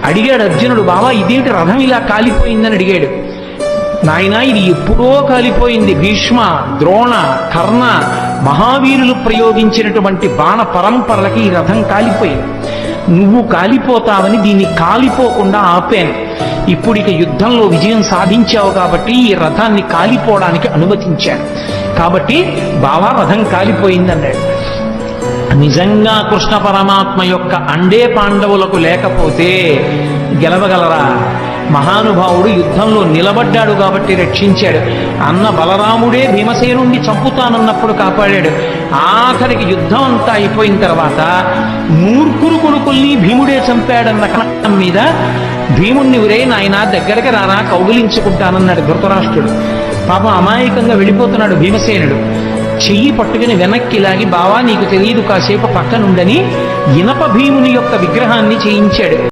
అడిగాడు అర్జునుడు, బావా ఇదేంటి రథం ఇలా కాలిపోయిందని అడిగాడు. నాయనా ఇది ఎప్పుడో కాలిపోయింది. భీష్మ, ద్రోణ, కర్ణ మహావీరులు ప్రయోగించినటువంటి బాణ పరంపరలకి ఈ రథం కాలిపోయింది. నువ్వు కాలిపోతావని దీన్ని కాలిపోకుండా ఆపాను. ఇప్పుడు ఇక యుద్ధంలో విజయం సాధించావు కాబట్టి ఈ రథాన్ని కాలిపోవడానికి అనుమతించాను. కాబట్టి బావా రథం కాలిపోయింది అన్నాడు. నిజంగా కృష్ణ పరమాత్మ యొక్క అండే పాండవులకు లేకపోతే గెలవగలరా? మహానుభావుడు యుద్ధంలో నిలబడ్డాడు కాబట్టి రక్షించాడు. అన్న బలరాముడే భీమసేనుండి చంపుతానన్నప్పుడు కాపాడాడు. ఆఖరికి యుద్ధం అంతా అయిపోయిన తర్వాత మూర్ఖురు కొడుకుల్ని భీముడే చంపాడన్న కారణం మీద భీముణ్ణి ఉరే నాయన దగ్గరికి రారా కౌగిలించుకుంటానన్నాడు ధృతరాష్ట్రుడు. పాపం అమాయకంగా వెళ్ళిపోతున్నాడు భీమసేనుడు. చెయ్యి పట్టుకుని వెనక్కి లాగి, బావా నీకు తెలియదు కాసేపు పక్కనుండని ఇనప భీముని యొక్క విగ్రహాన్ని చేయించాడు.